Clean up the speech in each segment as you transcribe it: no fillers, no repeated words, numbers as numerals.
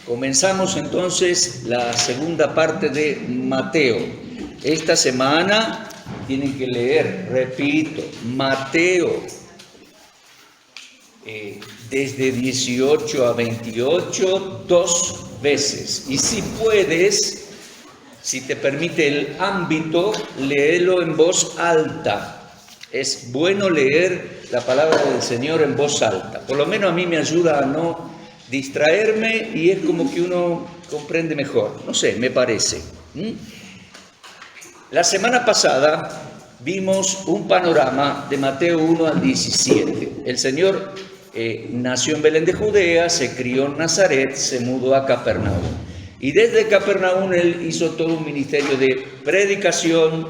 Comenzamos entonces la segunda parte de Mateo. Esta semana tienen que leer, repito, Mateo, desde 18 a 28, 2 veces. Y si puedes, si te permite el ámbito, léelo en voz alta. Es bueno leer la palabra del Señor en voz alta. Por lo menos a mí me ayuda a no distraerme y es como que uno comprende mejor. No sé, me parece. La semana pasada vimos un panorama de Mateo 1 al 17. El Señor nació en Belén de Judea, se crió en Nazaret, se mudó a Capernaum. Y desde Capernaum Él hizo todo un ministerio de predicación,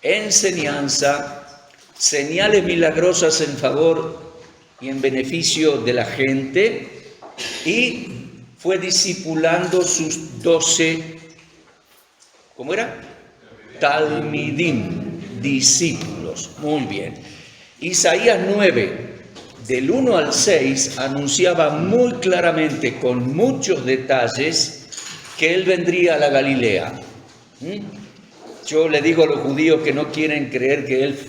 enseñanza, señales milagrosas en favor y en beneficio de la gente, y fue discipulando sus 12, ¿cómo era? Talmidim, discípulos. Muy bien. Isaías 9, del 1 al 6, anunciaba muy claramente, con muchos detalles, que Él vendría a la Galilea. Yo le digo a los judíos que no quieren creer que Él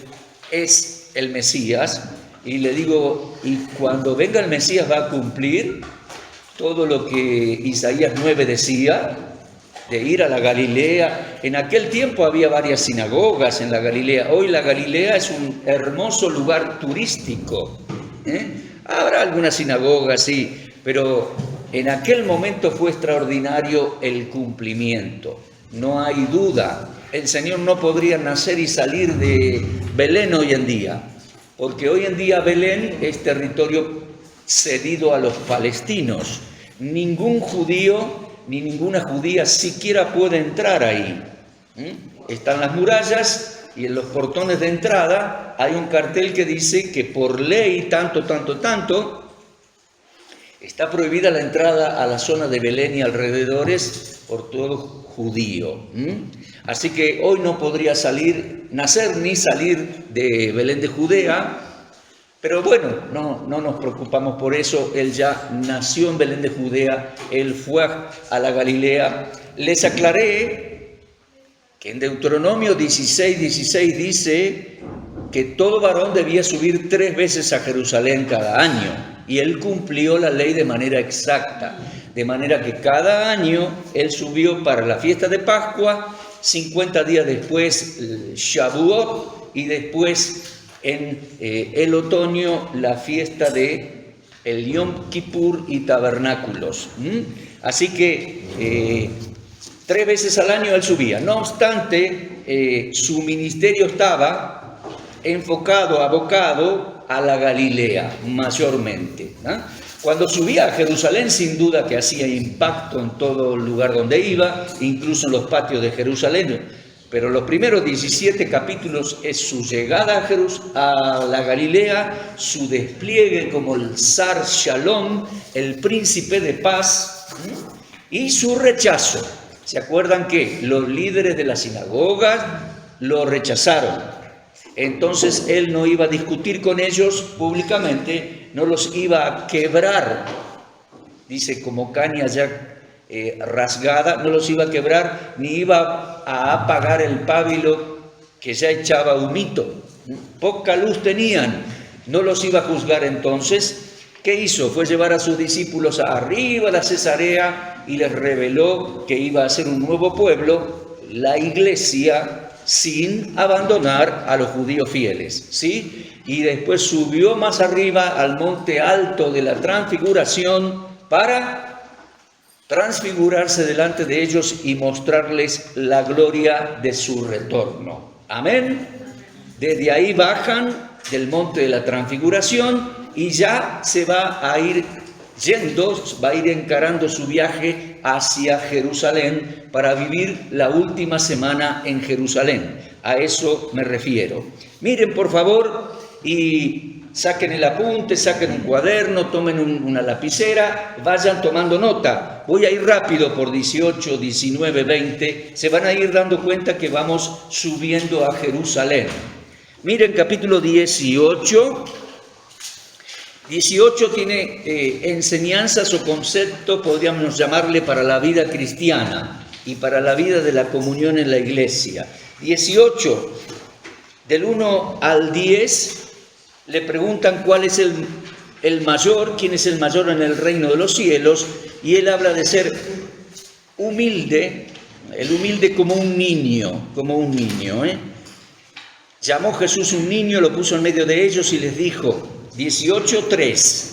es el Mesías, y le digo, y cuando venga el Mesías va a cumplir todo lo que Isaías 9 decía, de ir a la Galilea. En aquel tiempo había varias sinagogas en la Galilea. Hoy la Galilea es un hermoso lugar turístico. Habrá alguna sinagoga, sí, pero en aquel momento fue extraordinario el cumplimiento. No hay duda. El Señor no podría nacer y salir de Belén hoy en día, porque hoy en día Belén es territorio cedido a los palestinos. Ningún judío ni ninguna judía siquiera puede entrar ahí. Están las murallas y en los portones de entrada hay un cartel que dice que por ley tanto, está prohibida la entrada a la zona de Belén y alrededores por todo judío. Así que hoy no podría nacer ni salir de Belén de Judea, pero bueno, no nos preocupamos por eso. Él ya nació en Belén de Judea, Él fue a la Galilea. Les aclaré que en Deuteronomio 16:16 dice que todo varón debía subir 3 veces a Jerusalén cada año, y Él cumplió la ley de manera exacta, de manera que cada año Él subió para la fiesta de Pascua, 50 días después Shavuot, y después en el otoño la fiesta de el Yom Kippur y Tabernáculos. Así que 3 veces al año Él subía. No obstante, su ministerio estaba enfocado, abocado a la Galilea mayormente. Cuando subía a Jerusalén, sin duda que hacía impacto en todo el lugar donde iba, incluso en los patios de Jerusalén. Pero los primeros 17 capítulos es su llegada a la Galilea, su despliegue como el Sar Shalom, el príncipe de paz, y su rechazo. ¿Se acuerdan que los líderes de las sinagogas lo rechazaron? Entonces Él no iba a discutir con ellos públicamente, no los iba a quebrar. Dice, como caña ya rasgada, no los iba a quebrar, ni iba a apagar el pábilo que ya echaba humito. Poca luz tenían, no los iba a juzgar. Entonces, ¿qué hizo? Fue llevar a sus discípulos arriba a la Cesarea y les reveló que iba a ser un nuevo pueblo, la iglesia, sin abandonar a los judíos fieles, ¿sí? Y después subió más arriba al monte alto de la transfiguración para transfigurarse delante de ellos y mostrarles la gloria de su retorno. Amén. Desde ahí bajan del monte de la transfiguración y ya se va a ir yendo, va a ir encarando su viaje hacia Jerusalén para vivir la última semana en Jerusalén. A eso me refiero. Miren, por favor, y saquen el apunte, saquen un cuaderno, tomen una lapicera, vayan tomando nota. Voy a ir rápido por 18, 19, 20. Se van a ir dando cuenta que vamos subiendo a Jerusalén. Miren, capítulo 18. 18 tiene enseñanzas o conceptos, podríamos llamarle, para la vida cristiana y para la vida de la comunión en la iglesia. 18, del 1 al 10, le preguntan cuál es el mayor, quién es el mayor en el reino de los cielos, y él habla de ser humilde, el humilde como un niño, Llamó Jesús un niño, lo puso en medio de ellos y les dijo, 18:3,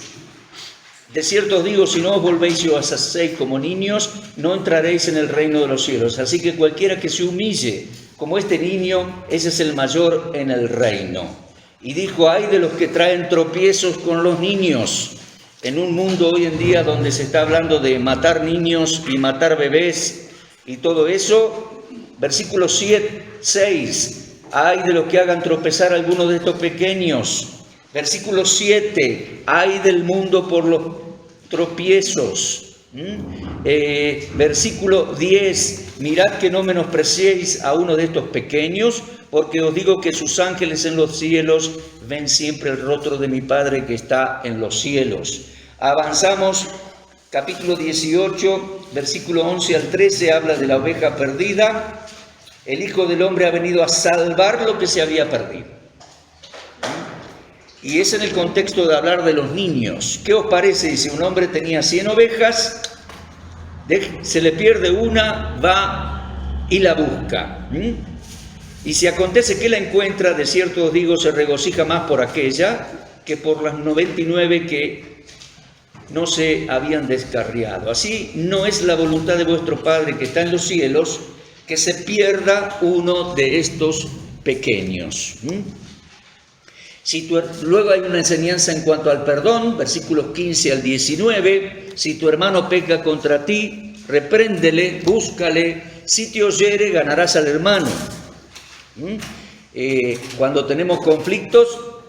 de cierto os digo, si no os volvéis y os hacéis como niños, no entraréis en el reino de los cielos. Así que cualquiera que se humille como este niño, ese es el mayor en el reino. Y dijo, ay de los que traen tropiezos con los niños, en un mundo hoy en día donde se está hablando de matar niños y matar bebés y todo eso. Versículo 6, ay de los que hagan tropezar a alguno de estos pequeños. Versículo 7, ay del mundo por los tropiezos. Versículo 10, mirad que no menospreciéis a uno de estos pequeños, porque os digo que sus ángeles en los cielos ven siempre el rostro de mi Padre que está en los cielos. Avanzamos, capítulo 18, versículo 11 al 13, habla de la oveja perdida. El Hijo del Hombre ha venido a salvar lo que se había perdido. Y es en el contexto de hablar de los niños. ¿Qué os parece? Si un hombre tenía 100 ovejas, se le pierde una, va y la busca. Y si acontece que la encuentra, de cierto os digo, se regocija más por aquella que por las 99 que no se habían descarriado. Así no es la voluntad de vuestro Padre que está en los cielos, que se pierda uno de estos pequeños. Luego hay una enseñanza en cuanto al perdón, versículos 15 al 19. Si tu hermano peca contra ti, repréndele, búscale. Si te oyere, ganarás al hermano. Cuando tenemos conflictos,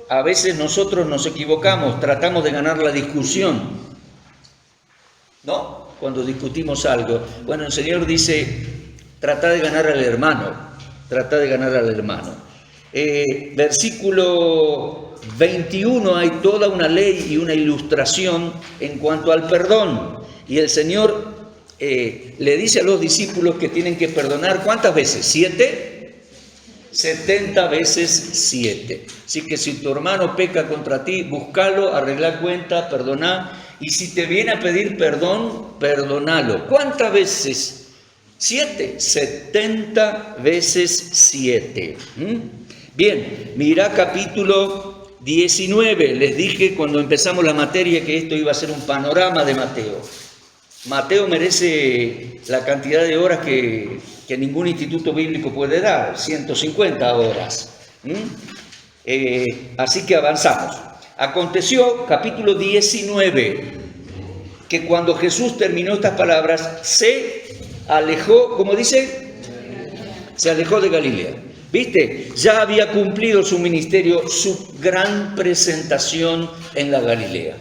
a veces nosotros nos equivocamos, tratamos de ganar la discusión, ¿no? Cuando discutimos algo. Bueno, el Señor dice, trata de ganar al hermano, versículo 21, hay toda una ley y una ilustración en cuanto al perdón. Y el Señor le dice a los discípulos que tienen que perdonar, ¿cuántas veces? ¿7? 70 veces 7. Así que si tu hermano peca contra ti, búscalo, arregla cuenta, perdoná. Y si te viene a pedir perdón, perdonalo. ¿Cuántas veces? 7. 70 veces 7. Bien, mira capítulo 19. Les dije cuando empezamos la materia que esto iba a ser un panorama de Mateo. Mateo merece la cantidad de horas que ningún instituto bíblico puede dar, 150 horas. Así que avanzamos. Aconteció, capítulo 19, que cuando Jesús terminó estas palabras, se alejó, ¿cómo dice? Se alejó de Galilea. ¿Viste? Ya había cumplido su ministerio, su gran presentación en la Galilea.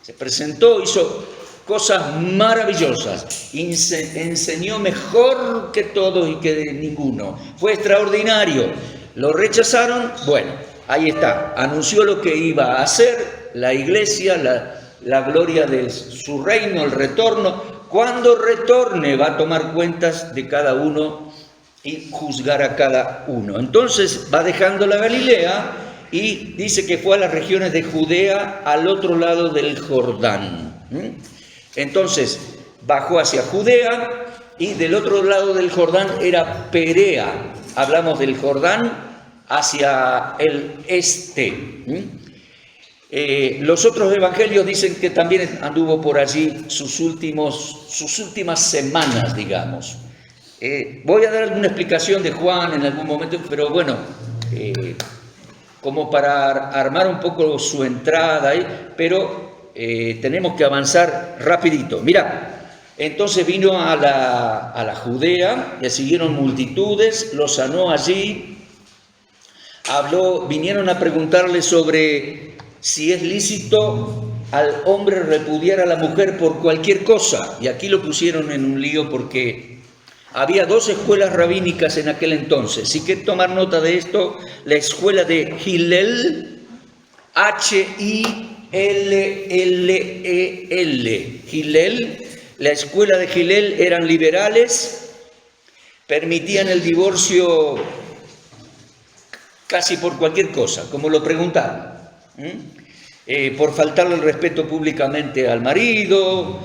Se presentó, hizo cosas maravillosas, enseñó mejor que todos y que ninguno. Fue extraordinario. ¿Lo rechazaron? Bueno, ahí está. Anunció lo que iba a hacer la iglesia, la gloria de su reino, el retorno. Cuando retorne va a tomar cuentas de cada uno y juzgar a cada uno. Entonces va dejando la Galilea y dice que fue a las regiones de Judea, al otro lado del Jordán. Entonces bajó hacia Judea y del otro lado del Jordán era Perea. Hablamos del Jordán hacia el este. Los otros evangelios dicen que también anduvo por allí sus últimas semanas, digamos. Voy a dar alguna explicación de Juan en algún momento, pero bueno, como para armar un poco su entrada ahí, pero tenemos que avanzar rapidito. Mira, entonces vino a la Judea, le siguieron multitudes, lo sanó allí, vinieron a preguntarle sobre si es lícito al hombre repudiar a la mujer por cualquier cosa, y aquí lo pusieron en un lío porque había 2 escuelas rabínicas en aquel entonces. Si quieren tomar nota de esto, la escuela de Hillel, H-I-L-E-L, L-L-E-L, Hillel. La escuela de Hillel eran liberales, permitían el divorcio casi por cualquier cosa, como lo preguntaron. Por faltarle el respeto públicamente al marido,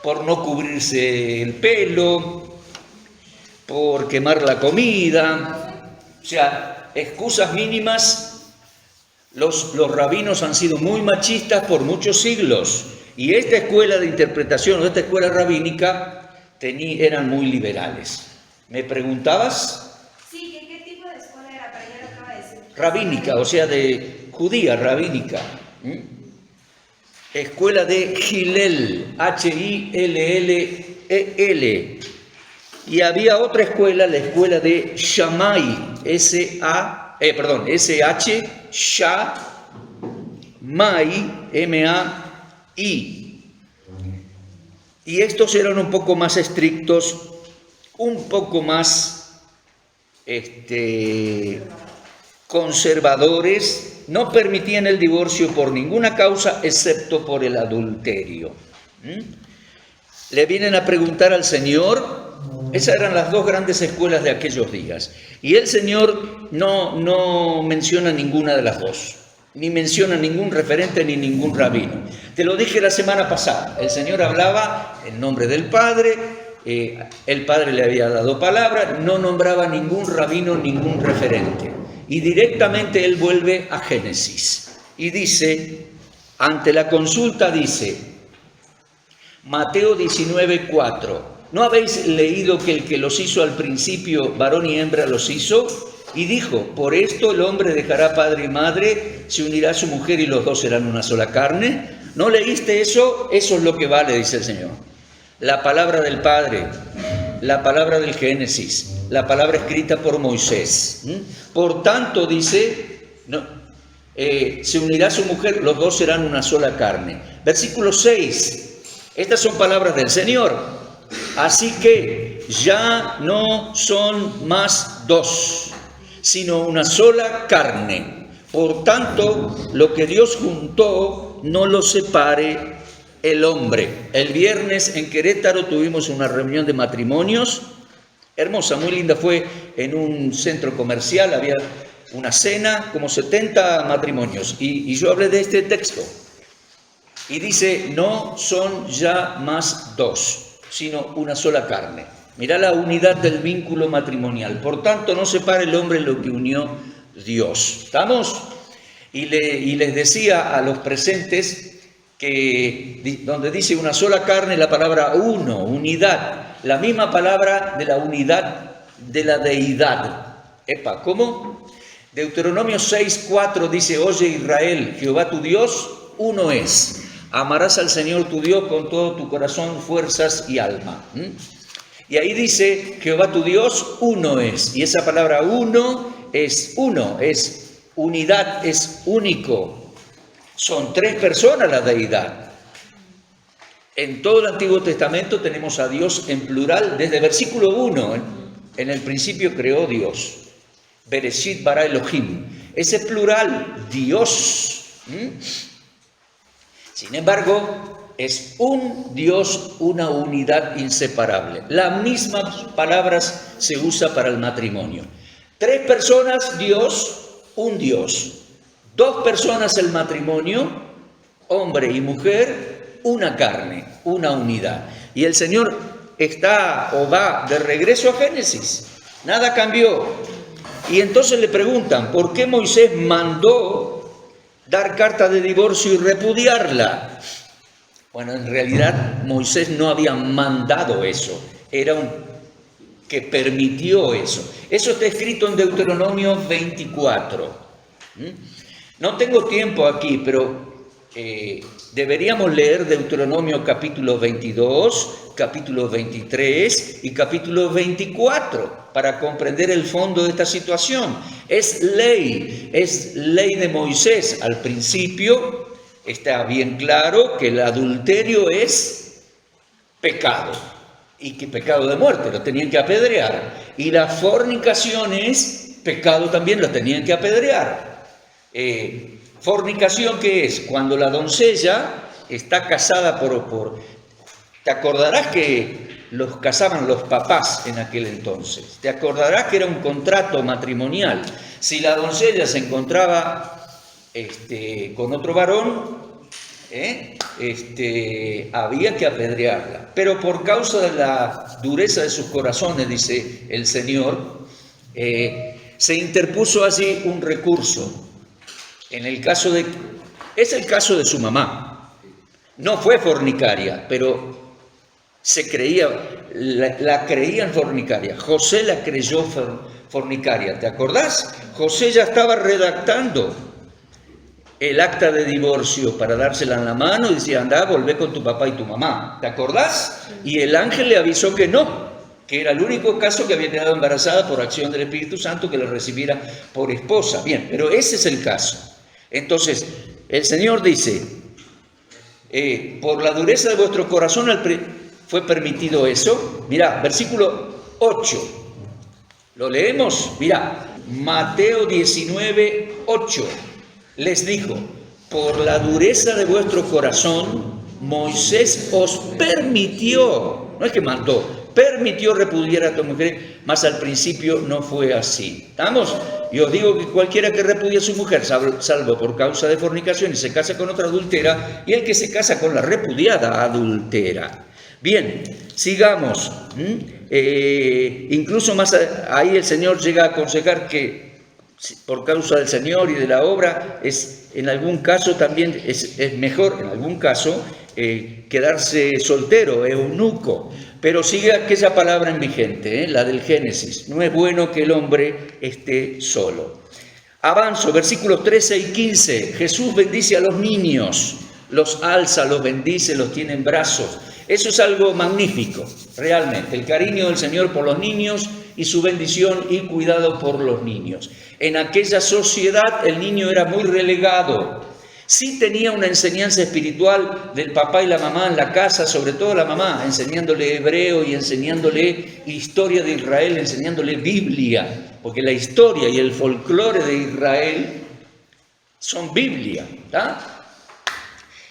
por no cubrirse el pelo, por quemar la comida, o sea, excusas mínimas. Los rabinos han sido muy machistas por muchos siglos, y esta escuela de interpretación, o esta escuela rabínica, eran muy liberales. ¿Me preguntabas? Sí, ¿qué tipo de escuela era? Para ya lo acaba de decir. Rabínica, o sea, de judía, rabínica. Escuela de Hillel, H-I-L-L-E-L. Y había otra escuela, la escuela de Shammai, S-H, Shammai, M-A-I. Y estos eran un poco más estrictos, un poco más conservadores, no permitían el divorcio por ninguna causa excepto por el adulterio. Le vienen a preguntar al Señor. Esas eran las dos grandes escuelas de aquellos días. Y el Señor no menciona ninguna de las dos, ni menciona ningún referente ni ningún rabino. Te lo dije la semana pasada, el Señor hablaba en nombre del Padre, el Padre le había dado palabra, no nombraba ningún rabino, ningún referente. Y directamente Él vuelve a Génesis y dice, ante la consulta dice, Mateo 19:4, ¿no habéis leído que el que los hizo al principio, varón y hembra los hizo? Y dijo, por esto el hombre dejará padre y madre, se unirá a su mujer y los dos serán una sola carne. ¿No leíste eso? Eso es lo que vale, dice el Señor. La palabra del Padre, la palabra del Génesis, la palabra escrita por Moisés. Por tanto, dice, se unirá a su mujer, los dos serán una sola carne. Versículo 6, estas son palabras del Señor. Así que ya no son más dos, sino una sola carne. Por tanto, lo que Dios juntó, no lo separe el hombre. El viernes en Querétaro tuvimos una reunión de matrimonios, hermosa, muy linda, fue en un centro comercial, había una cena, como 70 matrimonios, y yo hablé de este texto. Y dice, no son ya más dos, sino una sola carne. Mirá la unidad del vínculo matrimonial. Por tanto, no separe el hombre lo que unió Dios. ¿Estamos? Y les decía a los presentes que donde dice una sola carne, la palabra uno, unidad, la misma palabra de la unidad de la deidad. Epa, ¿cómo? Deuteronomio 6:4 dice, oye Israel, Jehová tu Dios, uno es. Amarás al Señor tu Dios con todo tu corazón, fuerzas y alma. Y ahí dice, Jehová tu Dios, uno es. Y esa palabra uno, es unidad, es único. Son tres personas la deidad. En todo el Antiguo Testamento tenemos a Dios en plural desde versículo 1. En el principio creó Dios. Bereshit bara Elohim. Ese plural, Dios. Sin embargo, es un Dios, una unidad inseparable. Las mismas palabras se usa para el matrimonio. Tres personas, Dios, un Dios. Dos personas, el matrimonio, hombre y mujer, una carne, una unidad. Y el Señor está o va de regreso a Génesis. Nada cambió. Y entonces le preguntan, ¿por qué Moisés mandó dar carta de divorcio y repudiarla? Bueno, en realidad Moisés no había mandado eso, era un que permitió eso. Eso está escrito en Deuteronomio 24. No tengo tiempo aquí, pero deberíamos leer Deuteronomio capítulo 22, capítulo 23 y capítulo 24 para comprender el fondo de esta situación. Es ley de Moisés. Al principio está bien claro que el adulterio es pecado y que pecado de muerte, lo tenían que apedrear. Y la fornicación es pecado también, lo tenían que apedrear. Fornicación, ¿qué es? Cuando la doncella está casada por... Te acordarás que los casaban los papás en aquel entonces. Te acordarás que era un contrato matrimonial. Si la doncella se encontraba con otro varón, había que apedrearla. Pero por causa de la dureza de sus corazones, dice el Señor, se interpuso allí un recurso. Es el caso de su mamá. No fue fornicaria, pero se creía, la creían fornicaria. José la creyó fornicaria. ¿Te acordás? José ya estaba redactando el acta de divorcio para dársela en la mano y decía, anda, volvé con tu papá y tu mamá. ¿Te acordás? Y el ángel le avisó que no, que era el único caso que había quedado embarazada por acción del Espíritu Santo, que la recibiera por esposa. Bien, pero ese es el caso. Entonces, el Señor dice, por la dureza de vuestro corazón fue permitido eso. Mirá, versículo 8. ¿Lo leemos? Mirá, Mateo 19, 8. Les dijo, por la dureza de vuestro corazón, Moisés os permitió, no es que mandó, permitió repudiar a tu mujer, mas al principio no fue así. ¿Estamos? Y os digo que cualquiera que repudie a su mujer, salvo por causa de fornicación, y se casa con otra adultera, y el que se casa con la repudiada adultera. Bien, sigamos. Incluso más ahí el Señor llega a aconsejar que por causa del Señor y de la obra, en algún caso también es mejor, en algún caso, quedarse soltero, eunuco. Pero sigue aquella palabra en vigente, la del Génesis. No es bueno que el hombre esté solo. Avanzo, versículos 13 y 15. Jesús bendice a los niños, los alza, los bendice, los tiene en brazos. Eso es algo magnífico, realmente. El cariño del Señor por los niños y su bendición y cuidado por los niños. En aquella sociedad el niño era muy relegado. Sí tenía una enseñanza espiritual del papá y la mamá en la casa, sobre todo la mamá, enseñándole hebreo y enseñándole historia de Israel, enseñándole Biblia, porque la historia y el folclore de Israel son Biblia, ¿tá?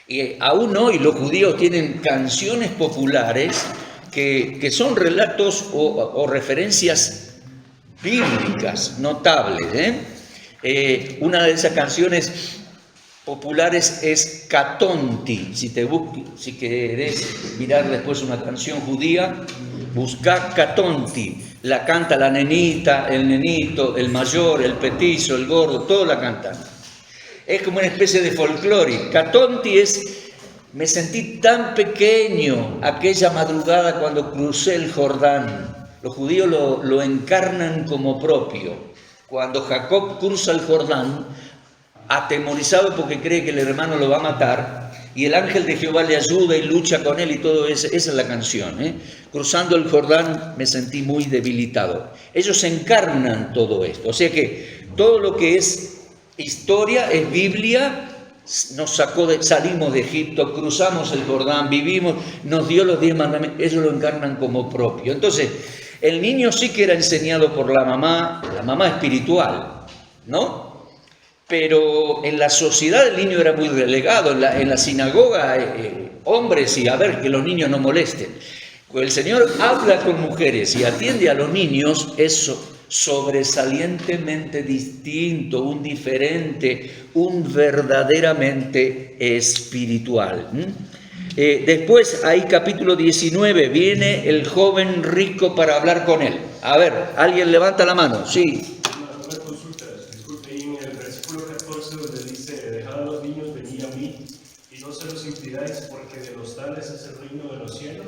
Y aún hoy los judíos tienen canciones populares que son relatos o referencias bíblicas notables. Una de esas canciones populares es Catonti. Si querés mirar después una canción judía, buscá Catonti. La canta la nenita, el nenito, el mayor, el petizo, el gordo, todos la cantan. Es como una especie de folclore. Catonti es, me sentí tan pequeño aquella madrugada cuando crucé el Jordán. Los judíos lo encarnan como propio. Cuando Jacob cruza el Jordán, atemorizado porque cree que el hermano lo va a matar, y el ángel de Jehová le ayuda y lucha con él y todo eso. Esa es la canción. Cruzando el Jordán me sentí muy debilitado. Ellos encarnan todo esto. O sea que todo lo que es historia es Biblia. Nos salimos de Egipto, cruzamos el Jordán, vivimos, nos dio los 10 mandamientos. Ellos lo encarnan como propio. Entonces, el niño sí que era enseñado por la mamá espiritual, ¿no? Pero en la sociedad el niño era muy relegado. En la sinagoga, hombres, y a ver que los niños no molesten. Cuando el Señor habla con mujeres y atiende a los niños, es sobresalientemente distinto, un diferente, un verdaderamente espiritual. Después, ahí capítulo 19, viene el joven rico para hablar con él. A ver, alguien levanta la mano, sí. Una consulta, disculpe, en el versículo 14 donde dice, dejad a los niños venir a mí y no se los impidáis porque de los tales es el reino de los cielos.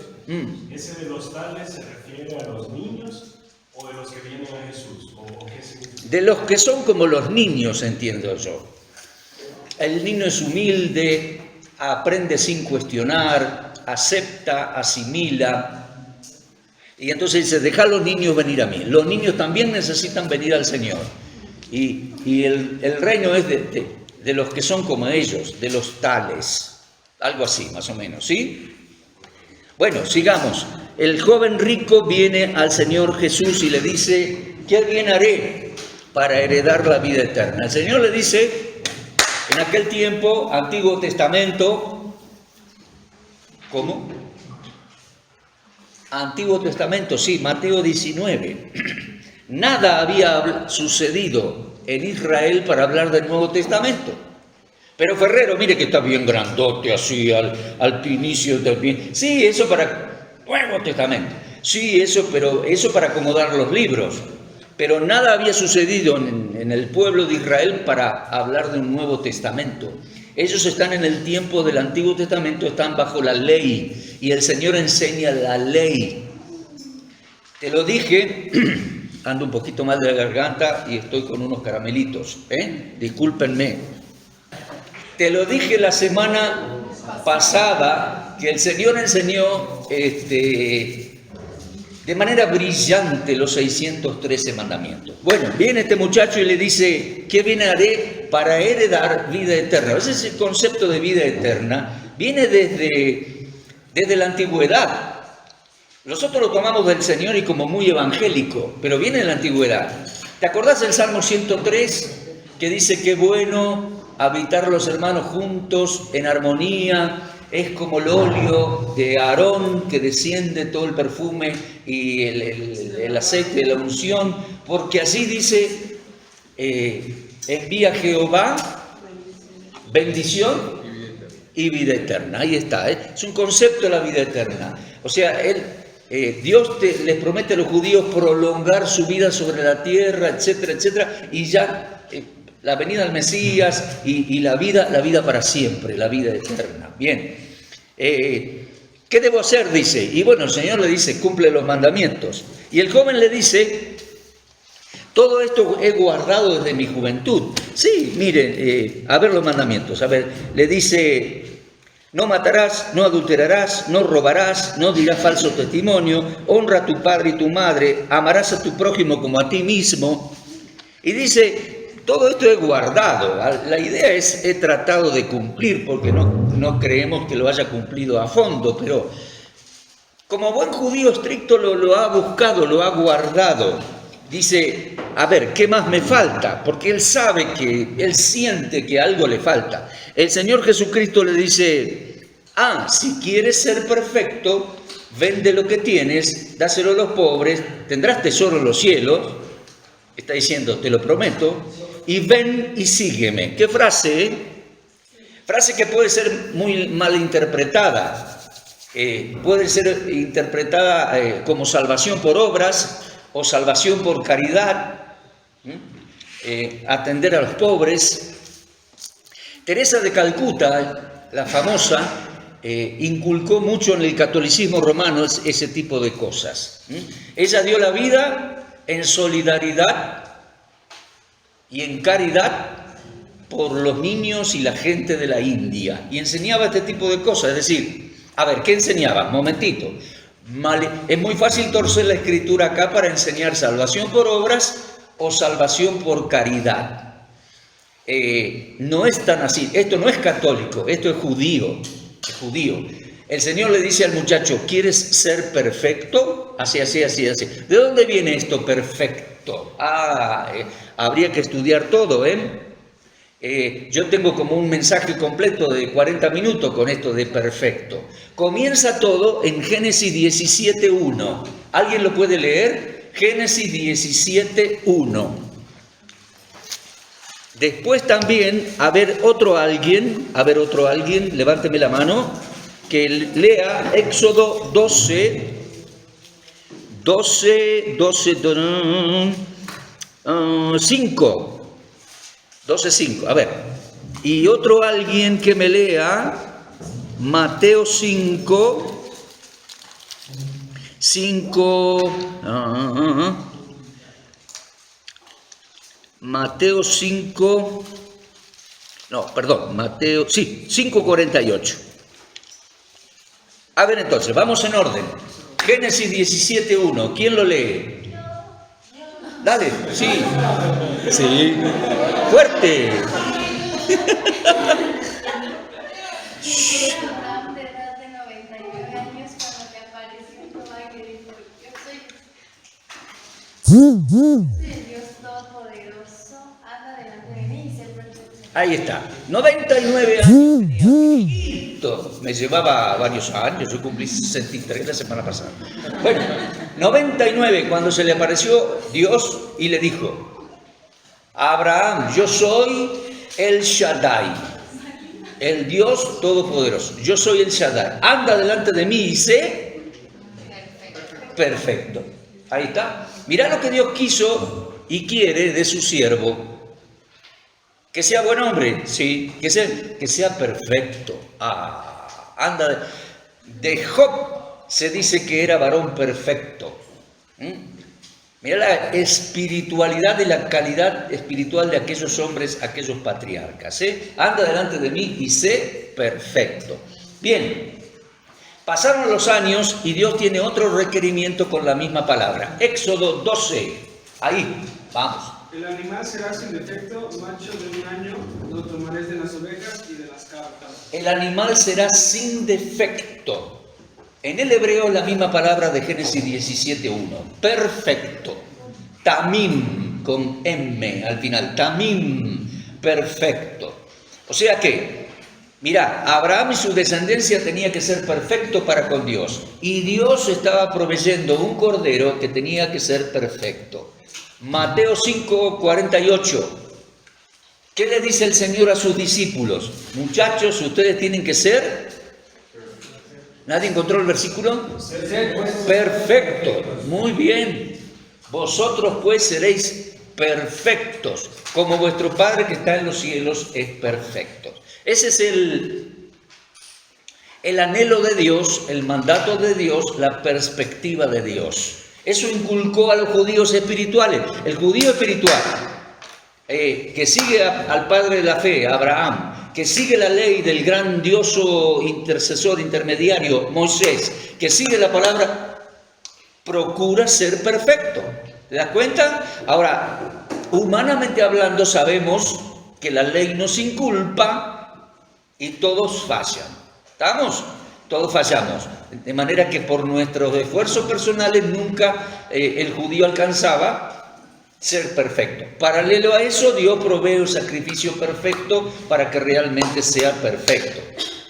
¿Ese de los tales se refiere a los niños o de los que vienen a Jesús? ¿O qué significa? De los que son como los niños, entiendo yo. El niño es humilde, aprende sin cuestionar, acepta, asimila. Y entonces dice, dejad a los niños venir a mí. Los niños también necesitan venir al Señor. Y el reino es de los que son como ellos, de los tales. Algo así, más o menos, ¿sí? Bueno, sigamos. El joven rico viene al Señor Jesús y le dice, ¿qué bien haré para heredar la vida eterna? El Señor le dice, En aquel tiempo, Antiguo Testamento, ¿cómo? Antiguo Testamento, sí, Mateo 19. Nada había sucedido en Israel para hablar del Nuevo Testamento. Pero Ferrero, mire que está bien grandote así, al inicio también. Sí, eso para Nuevo Testamento. Sí, eso, pero eso para acomodar los libros. Pero nada había sucedido en el pueblo de Israel para hablar de un Nuevo Testamento. Ellos están en el tiempo del Antiguo Testamento, están bajo la ley. Y el Señor enseña la ley. Te lo dije, ando un poquito mal de la garganta y estoy con unos caramelitos. Discúlpenme. Te lo dije la semana pasada que el Señor enseñó de manera brillante los 613 mandamientos. Bueno, viene este muchacho y le dice, ¿qué bien haré para heredar vida eterna? Ese es el concepto de vida eterna. Viene desde la antigüedad. Nosotros lo tomamos del Señor y como muy evangélico, pero viene de la antigüedad. ¿Te acordás del Salmo 103 que dice qué bueno habitar los hermanos juntos en armonía? Es como el óleo de Aarón que desciende todo el perfume y el aceite de la unción, porque así dice, envía Jehová bendición y vida eterna. Ahí está, es un concepto de la vida eterna. O sea, Dios les promete a los judíos prolongar su vida sobre la tierra, etcétera, etcétera, y ya la venida del Mesías y la vida para siempre, la vida eterna. Bien, ¿qué debo hacer? Dice, y bueno, el Señor le dice, cumple los mandamientos. Y el joven le dice, todo esto he guardado desde mi juventud. Sí, miren, a ver los mandamientos, a ver, le dice, no matarás, no adulterarás, no robarás, no dirás falso testimonio, honra a tu padre y tu madre, amarás a tu prójimo como a ti mismo. Y dice, todo esto he guardado. La idea es, he tratado de cumplir, porque no creemos que lo haya cumplido a fondo, pero como buen judío estricto lo ha buscado, lo ha guardado. Dice, a ver, ¿qué más me falta? Porque él sabe él siente que algo le falta. El Señor Jesucristo le dice, si quieres ser perfecto, vende lo que tienes, dáselo a los pobres, tendrás tesoro en los cielos. Está diciendo, te lo prometo, y ven y sígueme. ¿Qué frase? Frase que puede ser muy mal interpretada. Puede ser interpretada como salvación por obras o salvación por caridad, atender a los pobres. Teresa de Calcuta, la famosa, inculcó mucho en el catolicismo romano ese tipo de cosas. Ella dio la vida en solidaridad y en caridad por los niños y la gente de la India, y enseñaba este tipo de cosas. Es decir, a ver, ¿qué enseñaba? Momentito. Es muy fácil torcer la escritura acá para enseñar salvación por obras o salvación por caridad. No es tan así. Esto no es católico, esto es judío. Es judío. El Señor le dice al muchacho, ¿quieres ser perfecto? Así. ¿De dónde viene esto perfecto? Habría que estudiar todo, yo tengo como un mensaje completo de 40 minutos con esto de perfecto. Comienza todo en Génesis 17:1. ¿Alguien lo puede leer? Génesis 17:1. Después también, a ver otro alguien, levánteme la mano, que lea Éxodo 5. 12:5, a ver. Y otro alguien que me lea Mateo 5, Mateo 5, no, perdón, Mateo, sí, 5:48. A ver, entonces, vamos en orden. Génesis 17:1, ¿quién lo lee? Dale, sí. Fuerte. Abraham de edad de 99 años cuando le apareció Jehová y le dijo, yo soy el Dios Todopoderoso, anda delante de mí y sé perfecto. Ahí está. 99 años. Me llevaba varios años, yo cumplí 63 la semana pasada. Bueno, 99, cuando se le apareció Dios y le dijo: Abraham, yo soy el Shaddai, el Dios Todopoderoso. Yo soy el Shaddai. Anda delante de mí y sé perfecto. Ahí está. Mirá lo que Dios quiso y quiere de su siervo. Que sea buen hombre, sí, que sea perfecto. Anda. De Job se dice que era varón perfecto. Mira la espiritualidad y la calidad espiritual de aquellos hombres, aquellos patriarcas. Anda delante de mí y sé perfecto. Bien, pasaron los años y Dios tiene otro requerimiento con la misma palabra. Éxodo 12. Ahí, vamos. El animal será sin defecto, macho de 1 año, lo tomaréis de las ovejas y de las cabras. El animal será sin defecto. En el hebreo la misma palabra de Génesis 17:1. Perfecto. Tamim, con M al final. Tamim, perfecto. O sea que, mira, Abraham y su descendencia tenía que ser perfecto para con Dios. Y Dios estaba proveyendo un cordero que tenía que ser perfecto. Mateo 5:48. ¿Qué le dice el Señor a sus discípulos? Muchachos, ustedes tienen que ser... ¿Nadie encontró el versículo? Perfecto. Muy bien. Vosotros pues seréis perfectos, como vuestro Padre que está en los cielos es perfecto. Ese es el anhelo de Dios, el mandato de Dios, la perspectiva de Dios. Eso inculcó a los judíos espirituales. El judío espiritual, que sigue al padre de la fe, Abraham, que sigue la ley del grandioso intercesor, intermediario, Moisés, que sigue la palabra, procura ser perfecto. ¿Te das cuenta? Ahora, humanamente hablando, sabemos que la ley nos inculpa y todos fallan. ¿Estamos? Todos fallamos, de manera que por nuestros esfuerzos personales nunca el judío alcanzaba ser perfecto. Paralelo a eso, Dios provee un sacrificio perfecto para que realmente sea perfecto.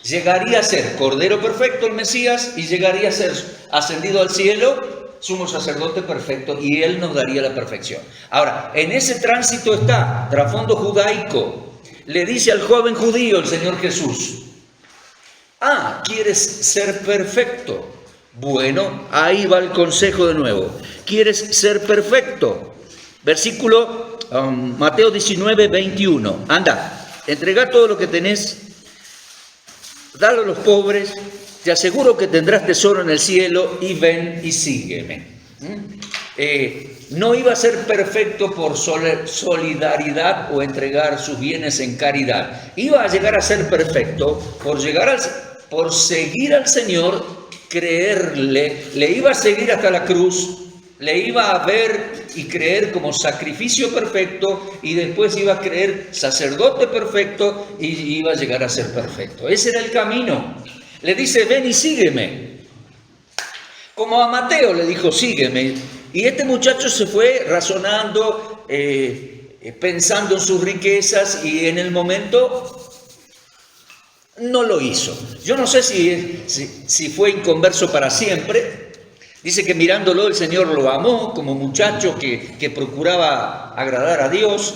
Llegaría a ser Cordero perfecto el Mesías y llegaría a ser ascendido al cielo, sumo sacerdote perfecto, y Él nos daría la perfección. Ahora, en ese tránsito está, trasfondo judaico, le dice al joven judío el Señor Jesús: ¿quieres ser perfecto? Bueno, ahí va el consejo de nuevo. ¿Quieres ser perfecto? Versículo Mateo 19:21. Anda, entrega todo lo que tenés, dalo a los pobres, te aseguro que tendrás tesoro en el cielo y ven y sígueme. No iba a ser perfecto por solidaridad o entregar sus bienes en caridad. Iba a llegar a ser perfecto por seguir al Señor, creerle, le iba a seguir hasta la cruz, le iba a ver y creer como sacrificio perfecto, y después iba a creer sacerdote perfecto y iba a llegar a ser perfecto. Ese era el camino. Le dice: ven y sígueme. Como a Mateo le dijo: sígueme. Y este muchacho se fue razonando, pensando en sus riquezas, y en el momento no lo hizo. Yo no sé si fue inconverso para siempre. Dice que mirándolo el Señor lo amó como muchacho que procuraba agradar a Dios.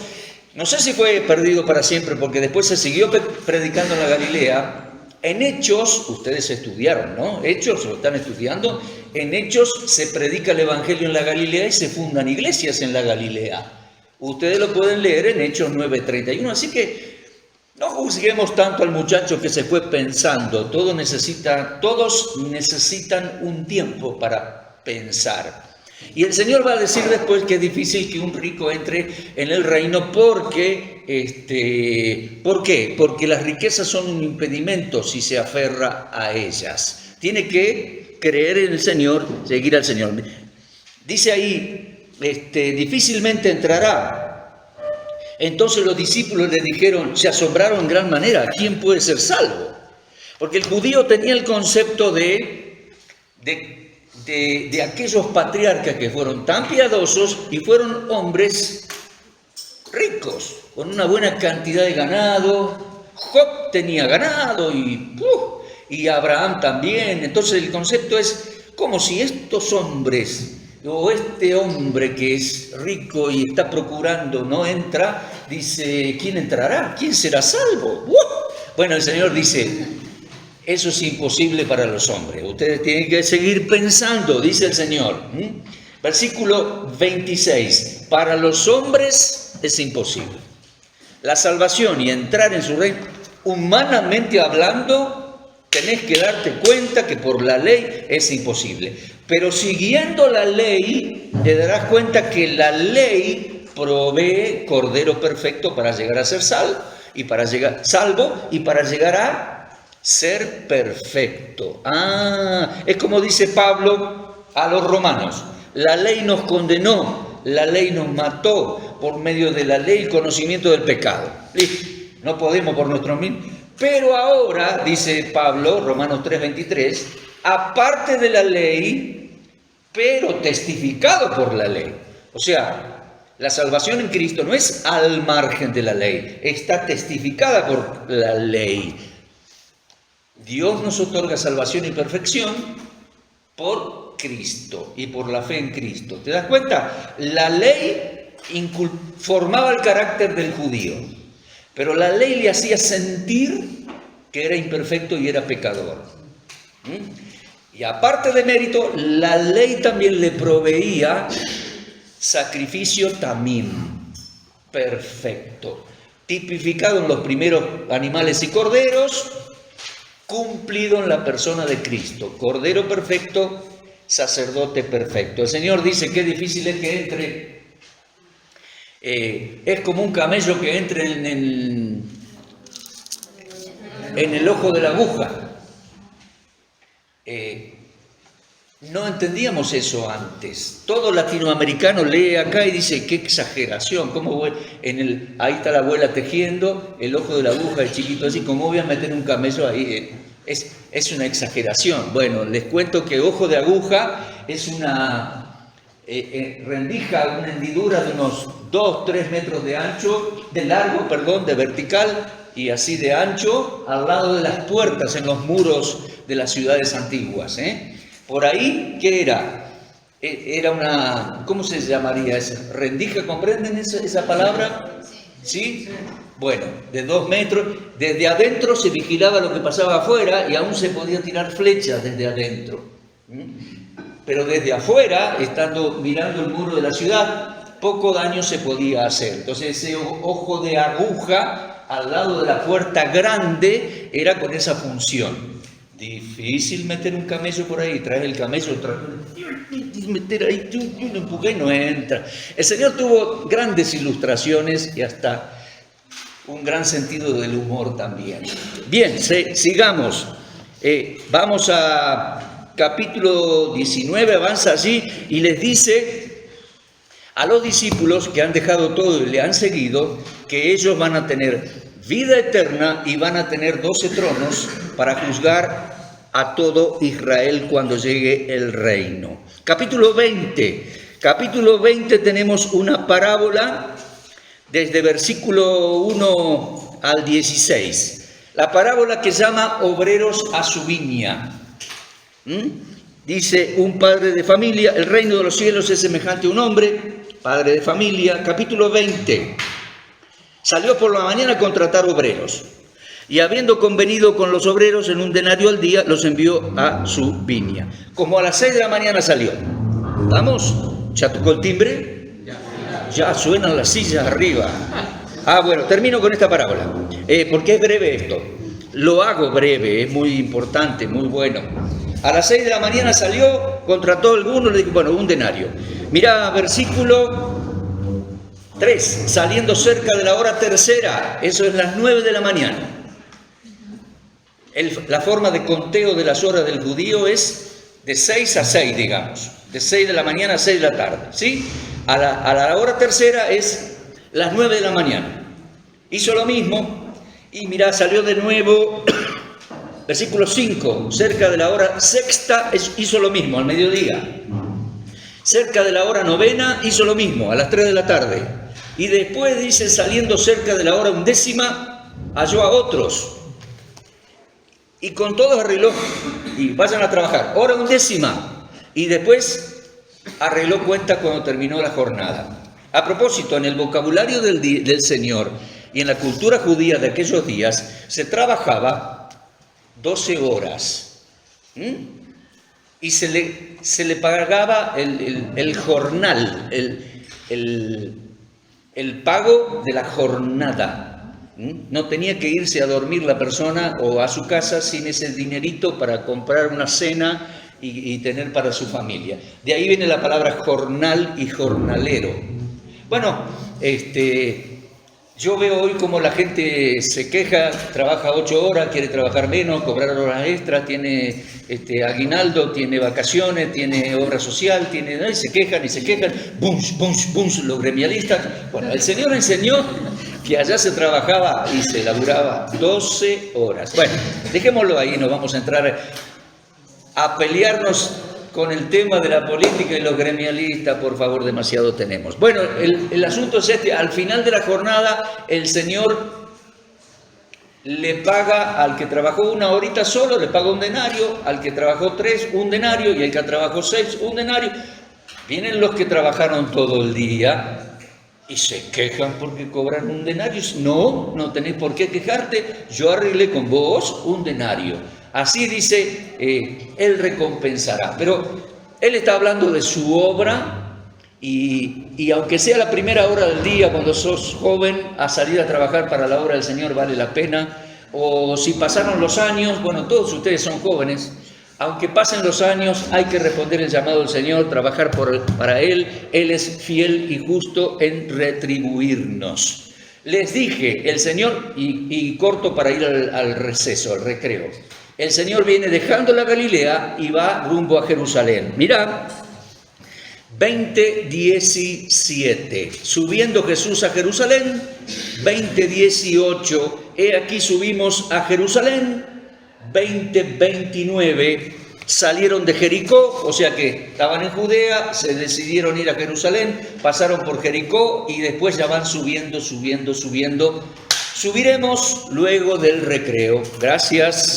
No sé si fue perdido para siempre, porque después se siguió predicando en la Galilea. En Hechos, ustedes estudiaron, ¿no? Hechos, lo están estudiando. En Hechos se predica el Evangelio en la Galilea y se fundan iglesias en la Galilea. Ustedes lo pueden leer en Hechos 9:31. Así que no juzguemos tanto al muchacho que se fue pensando. Todos necesitan un tiempo para pensar. Y el Señor va a decir después que es difícil que un rico entre en el reino porque, ¿por qué? Porque las riquezas son un impedimento si se aferra a ellas. Tiene que creer en el Señor, seguir al Señor. Dice ahí, difícilmente entrará. Entonces los discípulos le dijeron, se asombraron en gran manera: ¿quién puede ser salvo? Porque el judío tenía el concepto de aquellos patriarcas que fueron tan piadosos y fueron hombres ricos, con una buena cantidad de ganado. Job tenía ganado y Abraham también. Entonces el concepto es como si estos hombres o este hombre que es rico y está procurando no entra, dice, ¿quién entrará? ¿Quién será salvo? Bueno, el Señor dice, eso es imposible para los hombres. Ustedes tienen que seguir pensando, dice el Señor. Versículo 26. Para los hombres es imposible. La salvación y entrar en su reino, humanamente hablando, tenés que darte cuenta que por la ley es imposible. Pero siguiendo la ley, te darás cuenta que la ley provee cordero perfecto para llegar a ser salvo y para llegar a ser perfecto. Es como dice Pablo a los romanos: la ley nos condenó, la ley nos mató por medio de la ley, el conocimiento del pecado. No podemos por nuestros mismos. Pero ahora, dice Pablo, Romanos 3:23, aparte de la ley, pero testificado por la ley. O sea, la salvación en Cristo no es al margen de la ley, está testificada por la ley. Dios nos otorga salvación y perfección por Cristo y por la fe en Cristo. ¿Te das cuenta? La ley formaba el carácter del judío, pero la ley le hacía sentir que era imperfecto y era pecador. Y aparte de mérito, la ley también le proveía sacrificio tamim, perfecto, tipificado en los primeros animales y corderos, cumplido en la persona de Cristo, cordero perfecto, sacerdote perfecto. El Señor dice que difícil es que entre, es como un camello que entre en el ojo de la aguja. No entendíamos eso antes. Todo latinoamericano lee acá y dice, qué exageración, ¿cómo voy? Ahí está la abuela tejiendo, el ojo de la aguja, el chiquito así, ¿cómo voy a meter un camello ahí? Es una exageración. Bueno, les cuento que ojo de aguja es una rendija, una hendidura de unos 2-3 metros de ancho, de largo, de vertical, y así de ancho, al lado de las puertas, en los muros de las ciudades antiguas. Por ahí, ¿qué era? Era una, ¿cómo se llamaría esa? ¿Rendija? ¿Comprenden esa palabra? ¿Sí? Bueno, de 2 metros, desde adentro se vigilaba lo que pasaba afuera y aún se podía tirar flechas desde adentro. Pero desde afuera, mirando el muro de la ciudad, poco daño se podía hacer. Entonces ese ojo de aguja al lado de la puerta grande era con esa función. Difícil meter un camello por ahí, traes el camello, meter ahí, yo lo empujé y no entra. El Señor tuvo grandes ilustraciones y hasta un gran sentido del humor también. Bien, sigamos. Vamos a capítulo 19, avanza allí y les dice a los discípulos que han dejado todo y le han seguido que ellos van a tener vida eterna y van a tener 12 tronos para juzgar a todo Israel cuando llegue el reino. Capítulo 20. Capítulo 20 tenemos una parábola desde versículo 1 al 16. La parábola que llama obreros a su viña. Dice un padre de familia, el reino de los cielos es semejante a un hombre, padre de familia. Capítulo 20. Salió por la mañana a contratar obreros y habiendo convenido con los obreros en un denario al día, los envió a su viña. Como a las 6 de la mañana salió. ¿Vamos? ¿Ya tocó el timbre? Ya suenan las sillas arriba. Bueno, termino con esta parábola, porque es breve esto. Lo hago breve, es muy importante, muy bueno. A las 6 de la mañana salió, contrató a alguno, le dijo, un denario. Mirá, versículo 3, saliendo cerca de la hora tercera, eso es las 9 de la mañana. La forma de conteo de las horas del judío es de 6 a 6, digamos. De 6 de la mañana a 6 de la tarde, ¿sí? A la hora tercera es las 9 de la mañana. Hizo lo mismo y mirá, salió de nuevo, versículo 5, cerca de la hora sexta hizo lo mismo, al mediodía. Cerca de la hora novena hizo lo mismo, a las 3 de la tarde. Y después dice, saliendo cerca de la hora 11, halló a otros. Y con todos arregló, y vayan a trabajar, hora 11. Y después arregló cuenta cuando terminó la jornada. A propósito, en el vocabulario del Señor y en la cultura judía de aquellos días, se trabajaba 12 horas. Y se le pagaba el jornal, el pago de la jornada. No tenía que irse a dormir la persona o a su casa sin ese dinerito para comprar una cena y tener para su familia. De ahí viene la palabra jornal y jornalero. Bueno, yo veo hoy como la gente se queja, trabaja 8 horas, quiere trabajar menos, cobrar horas extras, tiene aguinaldo, tiene vacaciones, tiene obra social, y se quejan, bunch, los gremialistas. Bueno, el Señor enseñó que allá se trabajaba y se laburaba 12 horas. Bueno, dejémoslo ahí, nos vamos a entrar a pelearnos con el tema de la política y los gremialistas, por favor, demasiado tenemos. Bueno, el asunto es al final de la jornada, el Señor le paga al que trabajó 1 horita solo, le paga 1 denario, al que trabajó 3, 1 denario, y al que trabajó 6, 1 denario. Vienen los que trabajaron todo el día y se quejan porque cobran 1 denario. No tenés por qué quejarte, yo arreglé con vos 1 denario. Así dice, Él recompensará. Pero Él está hablando de su obra y aunque sea la primera hora del día, cuando sos joven, a salir a trabajar para la obra del Señor vale la pena. O si pasaron los años, bueno, todos ustedes son jóvenes, aunque pasen los años, hay que responder el llamado del Señor, trabajar para Él. Él es fiel y justo en retribuirnos. Les dije, el Señor, y corto para ir al receso, al recreo. El Señor viene dejando la Galilea y va rumbo a Jerusalén. Mirá, 20:17. Subiendo Jesús a Jerusalén. 20:18. He aquí subimos a Jerusalén. 20:29. Salieron de Jericó, o sea que estaban en Judea, se decidieron ir a Jerusalén, pasaron por Jericó y después ya van subiendo. Subiremos luego del recreo. Gracias.